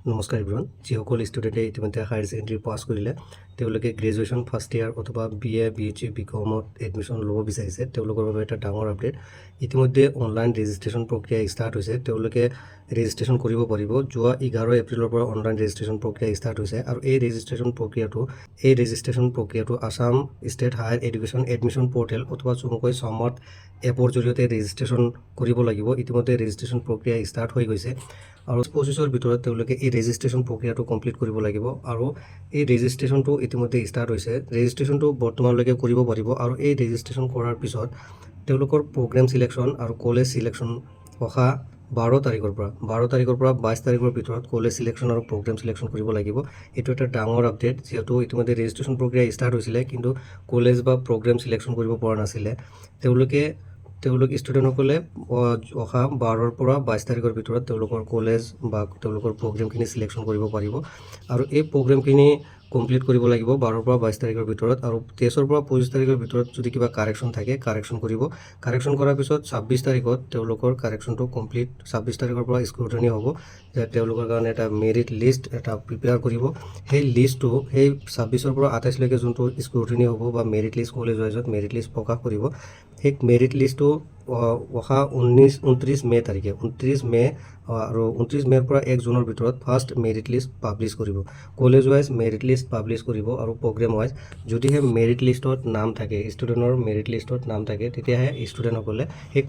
নমস্কাৰ এভৰিৱান, যিসকল ষ্টুডেণ্টে ইতিমধ্যে হায়াৰ ছেকেণ্ডেৰী পাছ কৰিলে তেওঁলোকে গ্ৰেজুৱেশ্যন ফাৰ্ষ্ট ইয়াৰ অথবা BA BHC BComত এডমিশ্যন ল'ব বিচাৰিছে তেওঁলোকৰ বাবে এটা ডাঙৰ আপডেট। ইতিমধ্যে অনলাইন ৰেজিষ্ট্ৰেশ্যন প্ৰক্ৰিয়া ষ্টাৰ্ট হৈছে। তেওঁলোকে ৰেজিষ্ট্ৰেশ্যন কৰিব পাৰিব। যোৱা 11 এপ্ৰিলৰ পৰা অনলাইন ৰেজিষ্ট্ৰেশ্যন প্ৰক্ৰিয়া ষ্টাৰ্ট হৈছে আৰু এই ৰেজিষ্ট্ৰেশ্যন প্ৰক্ৰিয়াটো Assam state higher education admission portal অথবা চমুকৈ সমৰ্থ এপৰ জৰিয়তে ৰেজিষ্ট্ৰেশ্যন কৰিব লাগিব। ইতিমধ্যে ৰেজিষ্ট্ৰেশ্যন প্ৰক্ৰিয়া ষ্টাৰ্ট হৈ গৈছে আৰু 25ৰ ভিতৰত তেওঁলোকে এই ৰেজিষ্ট্ৰেশ্যন প্ৰক্ৰিয়াটো কমপ্লিট কৰিব লাগিব আৰু এই ৰেজিষ্ট্ৰেশ্যনটো ইতিমধ্যে ষ্টাৰ্ট হৈছে। ৰেজিষ্ট্ৰেশ্যনটো বৰ্তমানলৈকে কৰিব পাৰিব আৰু এই ৰেজিষ্ট্ৰেশ্যন কৰাৰ পিছত তেওঁলোকৰ প্ৰগ্ৰেম চিলেকশ্যন আৰু কলেজ চিলেকশ্যন অহা 12 তাৰিখৰ পৰা 22 তাৰিখৰ ভিতৰত কলেজ চিলেকশ্যন আৰু প্ৰগ্ৰেম চিলেকশ্যন কৰিব লাগিব। এইটো এটা ডাঙৰ আপডেট, যিহেতু ইতিমধ্যে ৰেজিষ্ট্ৰেশ্যন প্ৰক্ৰিয়া ষ্টাৰ্ট হৈছিলে কিন্তু কলেজ বা প্ৰগ্ৰেম চিলেকশ্যন কৰিব পৰা নাছিলে। তেওঁলোক ষ্টুডেণ্টসকলে অহা 12ৰ পৰা 22 তাৰিখৰ ভিতৰত তেওঁলোকৰ কলেজ বা তেওঁলোকৰ প্ৰগ্ৰেমখিনি চিলেকশ্যন কৰিব পাৰিব আৰু এই প্ৰগ্ৰেমখিনি কমপ্লিট কৰিব লাগিব 12ৰ পৰা 22 তাৰিখৰ ভিতৰত। আৰু 23ৰ পৰা 25 তাৰিখৰ ভিতৰত যদি কিবা কাৰেকশ্যন থাকে কাৰেকশ্যন কৰিব। কাৰেকশ্যন কৰাৰ পিছত 26 তাৰিখত তেওঁলোকৰ কাৰেকশ্যনটো কমপ্লিট। 26 তাৰিখৰ পৰা স্ক্ৰুটনি হ'ব যে তেওঁলোকৰ কাৰণে এটা মেৰিট লিষ্ট এটা প্ৰিপেয়াৰ কৰিব। সেই লিষ্টটো সেই 26ৰ পৰা 28লৈকে যোনটো স্ক্ৰুটনি হ'ব বা মেৰিট লিষ্ট কলেজ ৱাইজত মেৰিট লিষ্ট প্ৰকাশ কৰিব। সেই মেৰিট লিষ্টটো অহা 29 মে তাৰিখে 29 মে আৰু 29 মেৰ পৰা 1 জুনৰ ভিতৰত ফাৰ্ষ্ট মেৰিট লিষ্ট পাব্লিছ কৰিব। College wise merit list publish কৰিব আৰু প্ৰগ্ৰেম ৱাইজ যদিহে মেৰিট লিষ্টত নাম থাকে, ষ্টুডেণ্টৰ মেৰিট লিষ্টত নাম থাকে, তেতিয়াহে ষ্টুডেণ্টসকলে সেই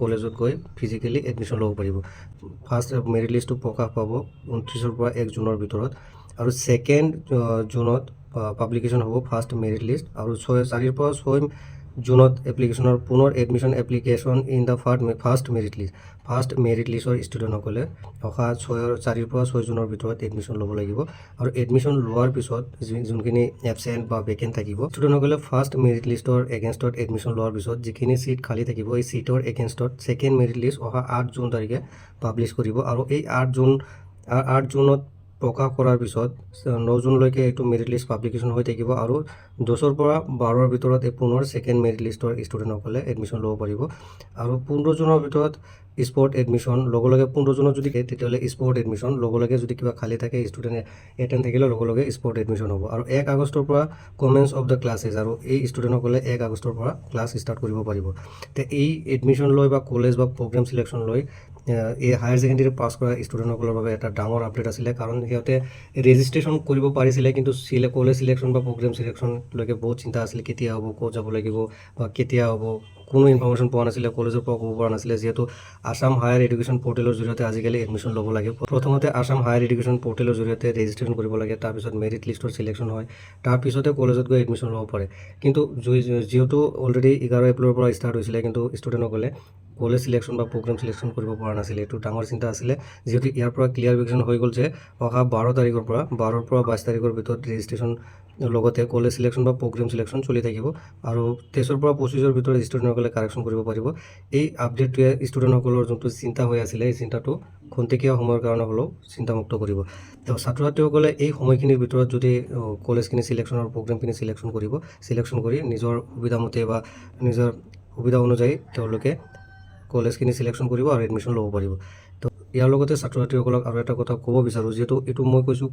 কলেজত গৈ ফিজিকেলি এডমিশ্যন ল'ব পাৰিব। ফাৰ্ষ্ট মেৰিট লিষ্টটো প্ৰকাশ পাব 29ৰ পৰা 1 জুনৰ ভিতৰত আৰু 2nd জুনত পাব্লিকেশ্যন হ'ব ফাৰ্ষ্ট মেৰিট লিষ্ট আৰু 4 পৰা 6 জুনত এপ্লিকেশ্যনৰ পুনৰ admission application in the first merit লিষ্টৰ ষ্টুডেণ্টসকলে অহা 4 পৰা 6 জুনৰ ভিতৰত এডমিশ্যন ল'ব লাগিব আৰু এডমিশ্যন লোৱাৰ পিছত যোনখিনি এবচেণ্ট বা ভেকেণ্ট থাকিব ষ্টুডেণ্টসকলে ফাৰ্ষ্ট মেৰিট লিষ্টৰ এগেইনষ্টত এডমিশ্যন লোৱাৰ পিছত যিখিনি চিট খালী থাকিব এই চিটৰ এগেইনষ্টত 2nd মেৰিট লিষ্ট অহা 8 জুন তাৰিখে পাব্লিছ কৰিব আৰু এই 8 জুনত প্ৰকাশ কৰাৰ পিছত 9 জুনলৈকে এইটো মেৰিট লিষ্ট পাব্লিকেশ্যন হৈ থাকিব আৰু 10ৰ পৰা 12ৰ ভিতৰত এই পুনৰ 2nd মেৰিট লিষ্টৰ ষ্টুডেণ্টসকলে এডমিশ্যন ল'ব পাৰিব আৰু 15 জুনৰ ভিতৰত স্পট এডমিশ্যন লগে 15 জুনত যদি তেতিয়াহ'লে স্পট এডমিশ্যন লগে যদি কিবা খালী থাকে ষ্টুডেণ্টে এটেণ্ড থাকিলে লগে স্পট এডমিশ্যন হ'ব আৰু 1 আগষ্টৰ পৰা কমেন্স অফ দ্য ক্লাছেছ আৰু এই ষ্টুডেণ্টসকলে 1 আগষ্টৰ পৰা ক্লাছ ষ্টাৰ্ট কৰিব পাৰিব। তে এই এডমিশ্যন লৈ বা কলেজ বা প্ৰগ্ৰেম চিলেকশ্যন লৈ এই হায়াৰ ছেকেণ্ডেৰী পাছ কৰা ষ্টুডেণ্টসকলৰ বাবে এটা ডাঙৰ আপডেট আছিলে, কাৰণ সিহঁতে ৰেজিষ্ট্ৰেশ্যন কৰিব পাৰিছিলে কিন্তু কলেজ চিলেকশ্যন বা প্ৰগ্ৰেম চিলেকশ্যনলৈকে বহুত চিন্তা আছিলে, কেতিয়া হ'ব, ক'ত যাব লাগিব বা কেতিয়া হ'ব, কোনো ইনফৰ্মেশ্যন পোৱা নাছিলে, কলেজৰ পৰা ক'ব পৰা নাছিলে। যিহেতু আসাম হায়াৰ এডুকেশ্যন পৰ্টেলৰ জৰিয়তে আজিকালি এডমিশ্যন ল'ব লাগে। প্ৰথমতে আসাম হায়াৰ এডুকেশ্যন পৰ্টেলৰ জৰিয়তে ৰেজিষ্ট্ৰেশ্যন কৰিব লাগে, তাৰপিছত মেৰিট লিষ্টৰ চিলেকশ্যন হয়, তাৰপিছতে কলেজত গৈ এডমিশ্যন ল'ব পাৰে। কিন্তু যিহেতু অলৰেডি 11 এপ্ৰিলৰ পৰা ষ্টাৰ্ট হৈছিলে কিন্তু ষ্টুডেণ্টসকলে কলেজ চিলেকশ্যন বা প্ৰগ্ৰেম চিলেকশ্যন কৰিব পৰা নাছিলে। এইটো ডাঙৰ চিন্তা আছিলে, যিহেতু ইয়াৰ পৰা ক্লিয়াৰিফিকেশ্যন হৈ গ'ল যে অহা 12 তাৰিখৰ পৰা 12ৰ পৰা 22 তাৰিখৰ ভিতৰত ৰেজিষ্ট্ৰেশ্যন লগতে কলেজ চিলেকশ্যন বা প্ৰগ্ৰেম চিলেকশ্যন চলি থাকিব আৰু 23ৰ পৰা 25ৰ ভিতৰত ষ্টুডেণ্টসকলে কাৰেকশ্যন কৰিব পাৰিব। এই আপডেটটোৱে ষ্টুডেণ্টসকলৰ যোনটো চিন্তা হৈ আছিলে এই চিন্তাটো খন্তেকীয়া সময়ৰ কাৰণে হ'লেও চিন্তামুক্ত কৰিব। তো ছাত্ৰ ছাত্ৰীসকলে এই সময়খিনিৰ ভিতৰত যদি কলেজখিনি চিলেকশ্যন আৰু প্ৰগ্ৰেমখিনি চিলেকশ্যন কৰি নিজৰ সুবিধামতে বা নিজৰ সুবিধা অনুযায়ী তেওঁলোকে কলেজখিনি চিলেকশ্যন কৰিব আৰু এডমিশ্যন ল'ব পাৰিব। তো ইয়াৰ লগতে ছাত্ৰ ছাত্ৰীসকলক আৰু এটা কথা ক'ব বিচাৰোঁ, যিহেতু এইটো মই কৈছোঁ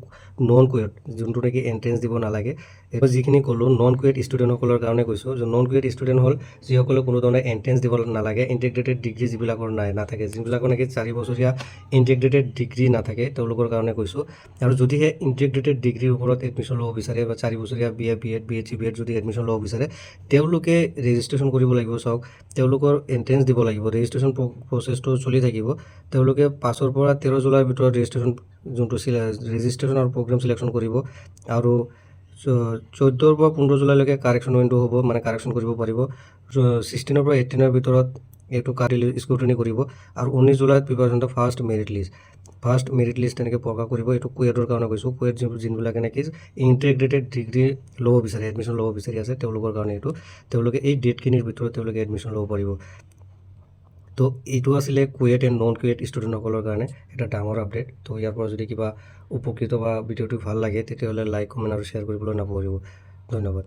নন কুৱেট, যোনটো নেকি এণ্ট্ৰেঞ্চ দিব নালাগে। মই যিখিনি ক'লোঁ নন কুৱেট ষ্টুডেণ্টসকলৰ কাৰণে কৈছোঁ যে নন কুৱেট ষ্টুডেণ্ট হ'ল যিসকলে কোনো ধৰণে এণ্ট্ৰেঞ্চ দিব নালাগে, ইণ্টিগ্ৰেটেড ডিগ্ৰী যিবিলাকৰ নাথাকে, যিবিলাকৰ নেকি 4 বছৰীয়া ইণ্টিগ্ৰেটেড ডিগ্ৰী নাথাকে তেওঁলোকৰ কাৰণে কৈছোঁ। আৰু যদিহে ইণ্টিগ্ৰেটেড ডিগ্ৰীৰ ওপৰত এডমিশ্যন ল'ব বিচাৰে বা 4 বছৰীয়া BA BEd BHC BEd যদি এডমিশ্যন ল'ব বিচাৰে তেওঁলোকে ৰেজিষ্ট্ৰেশ্যন কৰিব লাগিব। চাওক, তেওঁলোকৰ এণ্ট্ৰেঞ্চ দিব লাগিব, ৰেজিষ্ট্ৰেশ্যন প্ৰচেছটো চলি থাকিব। তেওঁলোকে 5ৰ পৰা 13 জুলাইৰ ভিতৰত ৰেজিষ্ট্ৰেশ্যন আৰু প্ৰগ্ৰেম চিলেকশ্যন কৰিব আৰু 14ৰ পৰা 15 জুলাইলৈকে কাৰেকশ্যন উইণ্ড' হ'ব, মানে কাৰেকশ্যন কৰিব পাৰিব। 16ৰ পৰা 18ৰ ভিতৰত এইটো স্ক্ৰুটনি কৰিব আৰু 19 জুলাইত preparation the first merit list তেনেকৈ প্ৰকাশ কৰিব। এইটো কুৱেটৰ কাৰণে কৈছোঁ, কুৱেট যোনবিলাকে নেকি ইণ্টিগ্ৰেটেড ডিগ্ৰী ল'ব বিচাৰে, এডমিশ্যন ল'ব বিচাৰি আছে তেওঁলোকৰ কাৰণে তেওঁলোকে এই ডেটখিনিৰ ভিতৰত তেওঁলোকে এডমিশ্যন ল'ব পাৰিব। তো এইটো আছিলে কুৱেট এণ্ড নন কুৱেট ষ্টুডেণ্টসকলৰ কাৰণে এটা ডাঙৰ আপডেট। তো ইয়াৰ পৰা যদি কিবা উপকৃত বা ভিডিঅ'টো ভাল লাগে তেতিয়াহ'লে লাইক, কমেণ্ট আৰু শ্বেয়াৰ কৰিবলৈ নাপাহৰিব। ধন্যবাদ।